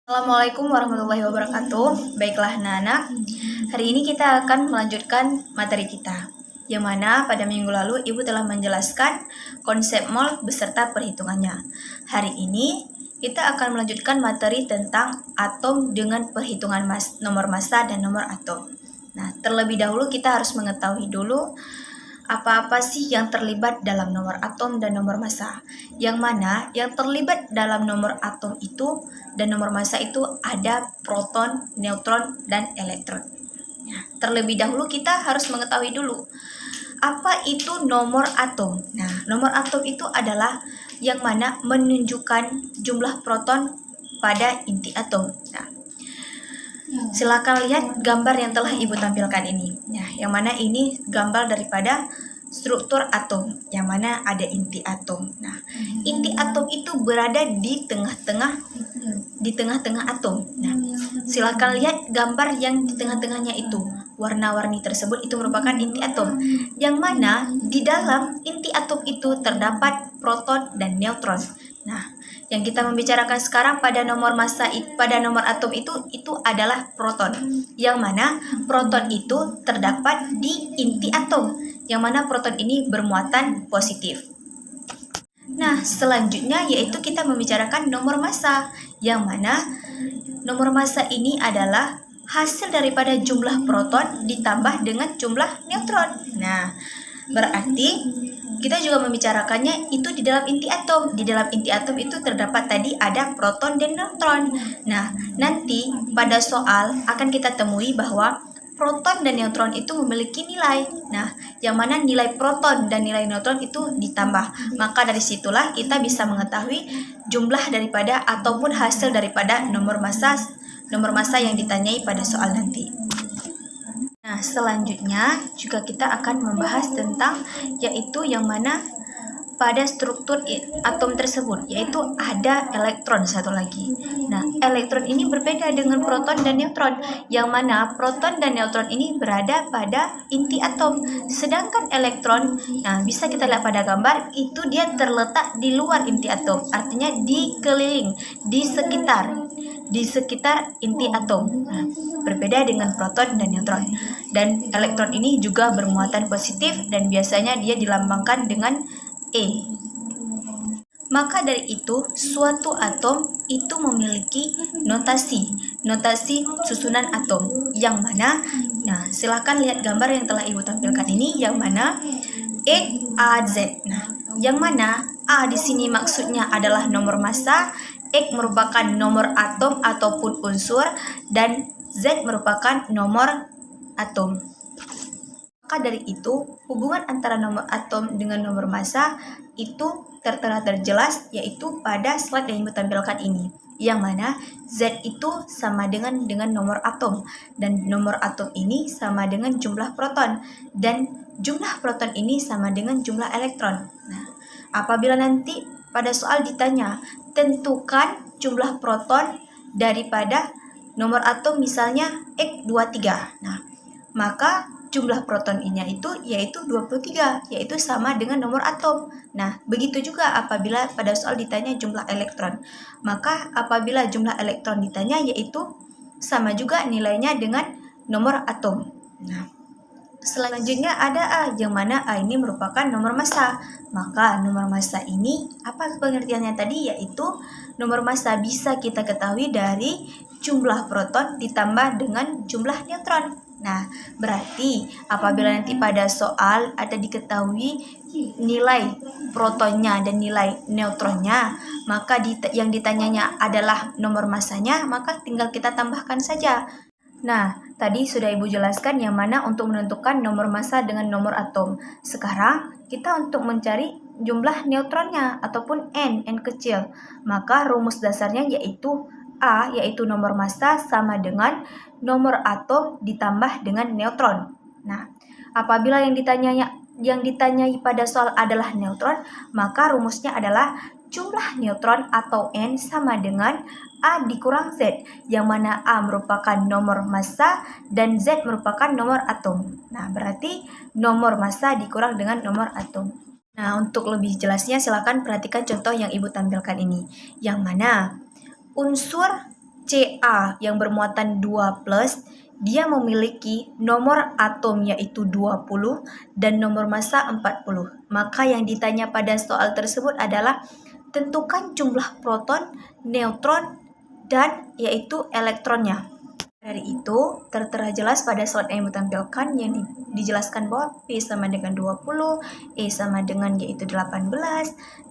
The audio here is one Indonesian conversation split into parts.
Assalamualaikum warahmatullahi wabarakatuh. Baiklah anak-anak, hari ini kita akan melanjutkan materi kita, yang mana pada minggu lalu Ibu telah menjelaskan konsep mol beserta perhitungannya. Hari ini kita akan melanjutkan materi tentang atom dengan perhitungan nomor massa dan nomor atom. Nah, terlebih dahulu kita harus mengetahui dulu apa-apa sih yang terlibat dalam nomor atom dan nomor massa. Yang mana yang terlibat dalam nomor atom itu dan nomor massa itu ada proton, neutron, dan elektron. Nah, terlebih dahulu kita harus mengetahui dulu apa itu nomor atom. Nah, nomor atom itu adalah yang mana menunjukkan jumlah proton pada inti atom. Nah, silakan lihat gambar yang telah Ibu tampilkan ini. Nah, yang mana ini gambar daripada struktur atom, yang mana ada inti atom. Nah, inti atom itu berada di tengah-tengah atom. Nah, silakan lihat gambar yang di tengah-tengahnya itu. Warna-warni tersebut itu merupakan inti atom, yang mana di dalam inti atom itu terdapat proton dan neutron. Nah, yang kita membicarakan sekarang pada nomor massa, pada nomor atom itu adalah proton, yang mana proton itu terdapat di inti atom, yang mana proton ini bermuatan positif. Nah, selanjutnya yaitu kita membicarakan nomor massa, yang mana nomor massa ini adalah hasil daripada jumlah proton ditambah dengan jumlah neutron. Nah, berarti kita juga membicarakannya itu di dalam inti atom. Di dalam inti atom itu terdapat tadi ada proton dan neutron. Nah, nanti pada soal akan kita temui bahwa proton dan neutron itu memiliki nilai. Nah, yang mana nilai proton dan nilai neutron itu ditambah. Maka dari situlah kita bisa mengetahui jumlah daripada ataupun hasil daripada nomor massa yang ditanyai pada soal nanti. Nah, selanjutnya juga kita akan membahas tentang yaitu yang mana pada struktur atom tersebut, yaitu ada elektron satu lagi. Nah, elektron ini berbeda dengan proton dan neutron, yang mana proton dan neutron ini berada pada inti atom. Sedangkan elektron, nah bisa kita lihat pada gambar, itu dia terletak di luar inti atom, artinya dikeliling, di sekitar inti atom. Nah, berbeda dengan proton dan neutron. Dan elektron ini juga bermuatan positif dan biasanya dia dilambangkan dengan E. Maka dari itu, suatu atom itu memiliki notasi susunan atom, yang mana, nah silahkan lihat gambar yang telah Ibu tampilkan ini, yang mana E, A, Z. Nah, yang mana A di sini maksudnya adalah nomor massa, X merupakan nomor atom ataupun unsur, dan Z merupakan nomor atom. Maka dari itu, hubungan antara nomor atom dengan nomor massa itu tertera terjelas, yaitu pada slide yang Ibu tampilkan ini, yang mana Z itu sama dengan nomor atom, dan nomor atom ini sama dengan jumlah proton, dan jumlah proton ini sama dengan jumlah elektron. Nah, apabila nanti pada soal ditanya, tentukan jumlah proton daripada nomor atom misalnya X23. Nah, maka jumlah proton ini yaitu 23, yaitu sama dengan nomor atom. Nah, begitu juga apabila pada soal ditanya jumlah elektron. Maka apabila jumlah elektron ditanya yaitu sama juga nilainya dengan nomor atom. Nah, selanjutnya ada A, yang mana A ini merupakan nomor massa. Maka nomor massa ini apa pengertiannya tadi, yaitu nomor massa bisa kita ketahui dari jumlah proton ditambah dengan jumlah neutron. Nah, berarti apabila nanti pada soal ada diketahui nilai protonnya dan nilai neutronnya, maka yang ditanyanya adalah nomor massanya, maka tinggal kita tambahkan saja. Nah, tadi sudah Ibu jelaskan yang mana untuk menentukan nomor massa dengan nomor atom. Sekarang kita untuk mencari jumlah neutronnya ataupun N kecil. Maka rumus dasarnya yaitu A, yaitu nomor massa sama dengan nomor atom ditambah dengan neutron. Nah, apabila yang ditanyai pada soal adalah neutron, maka rumusnya adalah jumlah neutron atau N sama dengan A dikurang Z, yang mana A merupakan nomor massa dan Z merupakan nomor atom. Nah, berarti nomor massa dikurang dengan nomor atom. Nah, untuk lebih jelasnya silakan perhatikan contoh yang Ibu tampilkan ini, yang mana unsur Ca yang bermuatan 2+, dia memiliki nomor atom yaitu 20 dan nomor massa 40. Maka yang ditanya pada soal tersebut adalah tentukan jumlah proton, neutron, dan yaitu elektronnya. Dari itu, tertera jelas pada slide yang ditampilkan yang dijelaskan bahwa P sama dengan 20, E sama dengan yaitu 18,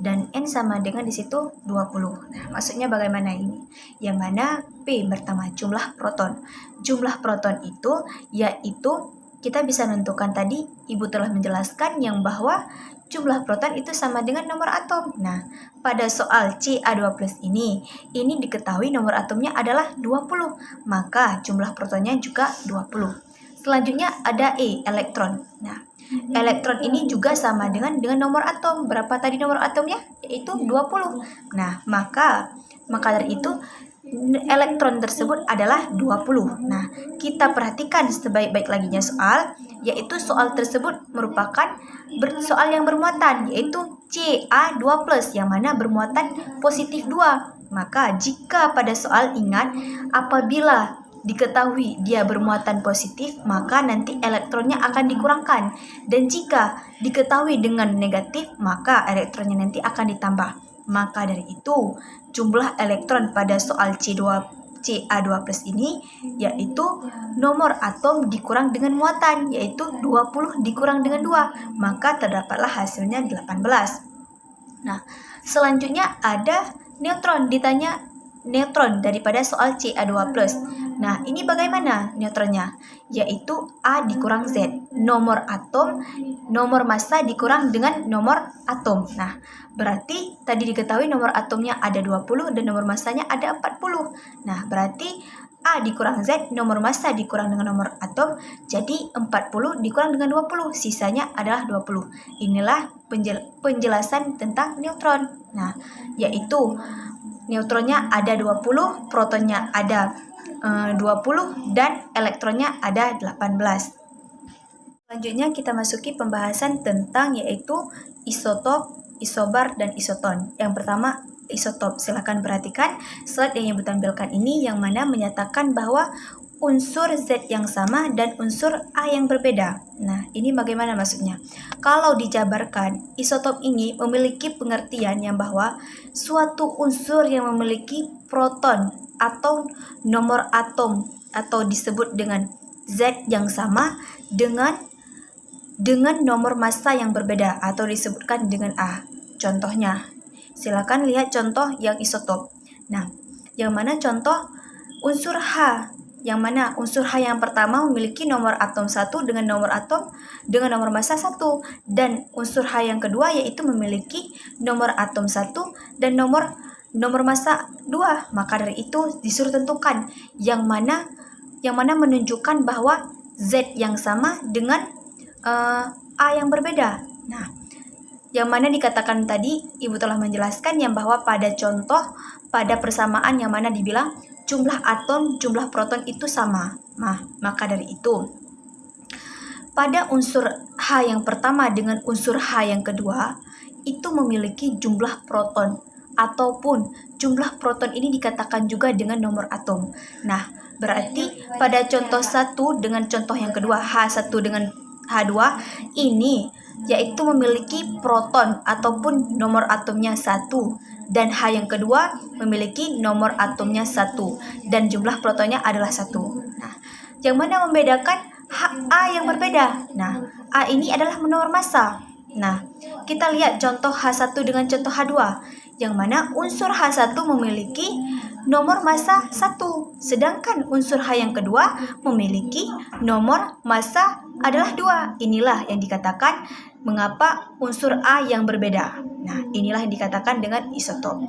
dan N sama dengan di situ 20. Nah, maksudnya bagaimana ini? Yang mana P pertama jumlah proton. Jumlah proton itu yaitu kita bisa menentukan tadi, Ibu telah menjelaskan yang bahwa jumlah proton itu sama dengan nomor atom. Nah, pada soal Ca2+ ini diketahui nomor atomnya adalah 20, maka jumlah protonnya juga 20. Selanjutnya ada E, elektron. Nah, elektron ini juga sama dengan nomor atom. Berapa tadi nomor atomnya? Yaitu 20. Nah, maka dari itu elektron tersebut adalah 20. Nah, kita perhatikan sebaik-baik laginya soal, yaitu soal tersebut merupakan soal yang bermuatan, yaitu Ca2+, yang mana bermuatan positif 2. Maka jika pada soal ingat, apabila diketahui dia bermuatan positif, maka nanti elektronnya akan dikurangkan. Dan jika diketahui dengan negatif, maka elektronnya nanti akan ditambah. Maka dari itu, jumlah elektron pada soal Ca2+ ini yaitu nomor atom dikurang dengan muatan, yaitu 20 dikurang dengan 2, maka terdapatlah hasilnya 18. Nah, selanjutnya ada neutron. Ditanya neutron daripada soal Ca2+. Nah, ini bagaimana neutronnya? Yaitu A dikurang Z. Nomor atom, nomor massa dikurang dengan nomor atom. Nah, berarti tadi diketahui nomor atomnya ada 20 dan nomor massanya ada 40. Nah, berarti A dikurang Z, nomor massa dikurang dengan nomor atom, jadi 40 dikurang dengan 20, sisanya adalah 20. Inilah penjelasan tentang neutron. Nah, yaitu neutronnya ada 20, protonnya ada 20, dan elektronnya ada 18. Selanjutnya kita masuki pembahasan tentang yaitu isotop, isobar, dan isoton. Yang pertama, isotop. Silahkan perhatikan slide yang Ibu tampilkan ini yang mana menyatakan bahwa unsur Z yang sama dan unsur A yang berbeda. Nah, ini bagaimana maksudnya? Kalau dijabarkan, isotop ini memiliki pengertian yang bahwa suatu unsur yang memiliki proton atau nomor atom atau disebut dengan Z yang sama dengan nomor massa yang berbeda atau disebutkan dengan A. Contohnya, silakan lihat contoh yang isotop. Nah, yang mana contoh unsur H, yang mana unsur H yang pertama memiliki nomor atom 1 dengan nomor massa 1, dan unsur H yang kedua yaitu memiliki nomor atom 1 dan nomor massa 2. Maka dari itu disuruh tentukan yang mana menunjukkan bahwa Z yang sama dengan A yang berbeda. Nah, yang mana dikatakan tadi, Ibu telah menjelaskan yang bahwa pada contoh, pada persamaan yang mana dibilang jumlah atom, jumlah proton itu sama. Nah, maka dari itu, pada unsur H yang pertama dengan unsur H yang kedua, itu memiliki jumlah proton, ataupun jumlah proton ini dikatakan juga dengan nomor atom. Nah, berarti pada contoh 1 dengan contoh yang kedua, H1 dengan H2 ini yaitu memiliki proton ataupun nomor atomnya 1, dan H yang kedua memiliki nomor atomnya 1 dan jumlah protonnya adalah 1. Nah, yang mana membedakan A yang berbeda? Nah, A ini adalah nomor massa. Nah, kita lihat contoh H1 dengan contoh H2, yang mana unsur H1 memiliki nomor massa 1, sedangkan unsur H yang kedua memiliki nomor massa adalah 2. Inilah yang dikatakan mengapa unsur A yang berbeda. Nah, inilah yang dikatakan dengan isotop.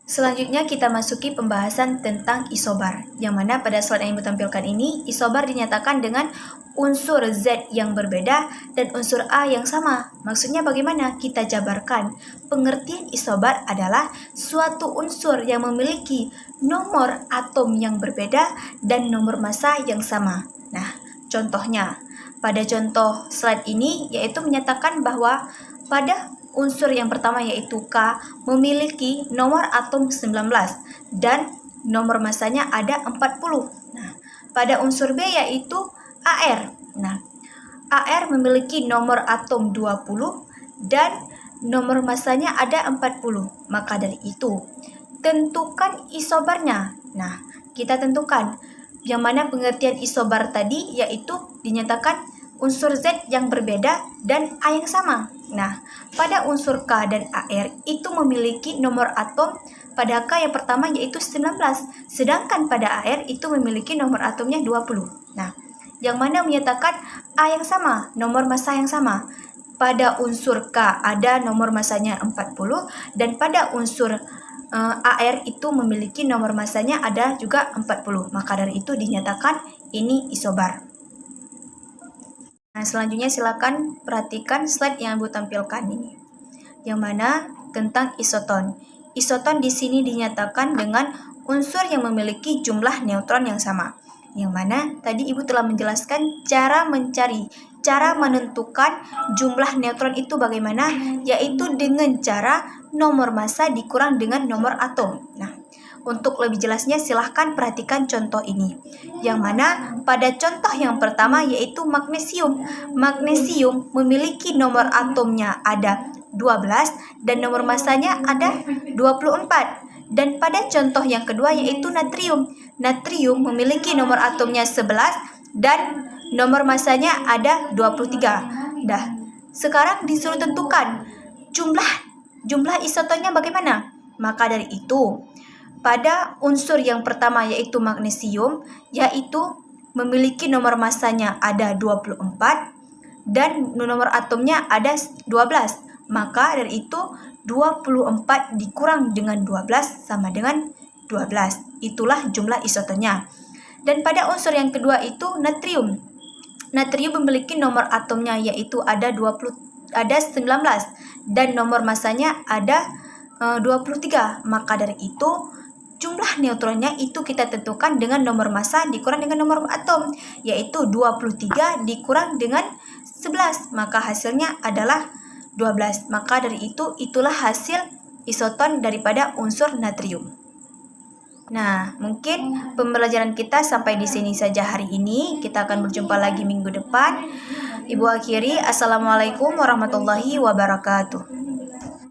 Selanjutnya kita masuki pembahasan tentang isobar, yang mana pada slide yang Ibu tampilkan ini, isobar dinyatakan dengan unsur Z yang berbeda dan unsur A yang sama. Maksudnya bagaimana? Kita jabarkan. Pengertian isobar adalah suatu unsur yang memiliki nomor atom yang berbeda dan nomor massa yang sama. Nah, contohnya, pada contoh slide ini yaitu menyatakan bahwa pada unsur yang pertama yaitu K memiliki nomor atom 19 dan nomor massanya ada 40. Nah, pada unsur B yaitu AR. Nah, AR memiliki nomor atom 20 dan nomor massanya ada 40. Maka dari itu, tentukan isobarnya. Nah, kita tentukan yang mana pengertian isobar tadi yaitu dinyatakan unsur Z yang berbeda dan A yang sama. Nah, pada unsur K dan AR itu memiliki nomor atom pada K yang pertama yaitu 19, sedangkan pada AR itu memiliki nomor atomnya 20. Nah, yang mana menyatakan A yang sama, nomor massa yang sama. Pada unsur K ada nomor massanya 40 dan pada unsur AR itu memiliki nomor massanya ada juga 40. Maka dari itu dinyatakan ini isobar. Nah, selanjutnya silakan perhatikan slide yang Ibu tampilkan ini. Yang mana tentang isoton. Isoton di sini dinyatakan dengan unsur yang memiliki jumlah neutron yang sama. Yang mana tadi Ibu telah menjelaskan cara menentukan jumlah neutron itu bagaimana, yaitu dengan cara nomor massa dikurang dengan nomor atom. Nah, untuk lebih jelasnya silahkan perhatikan contoh ini. Yang mana pada contoh yang pertama yaitu magnesium. Magnesium memiliki nomor atomnya ada 12 dan nomor massanya ada 24. Dan pada contoh yang kedua yaitu natrium. Natrium memiliki nomor atomnya 11 dan nomor massanya ada 23. Dah, sekarang disuruh tentukan jumlah isotonnya bagaimana? Maka dari itu, pada unsur yang pertama yaitu magnesium, yaitu memiliki nomor massanya ada 24 dan nomor atomnya ada 12. Maka dari itu 24 dikurang dengan 12 sama dengan 12. Itulah jumlah isotonnya. Dan pada unsur yang kedua itu natrium. Natrium memiliki nomor atomnya yaitu ada 19 dan nomor massanya ada 23. Maka dari itu jumlah neutronnya itu kita tentukan dengan nomor massa dikurang dengan nomor atom, yaitu 23 dikurang dengan 11. Maka hasilnya adalah 12. Maka dari itu itulah hasil isoton daripada unsur natrium. Nah, mungkin pembelajaran kita sampai di sini saja hari ini. Kita akan berjumpa lagi minggu depan. Ibu akhiri, Assalamualaikum warahmatullahi wabarakatuh.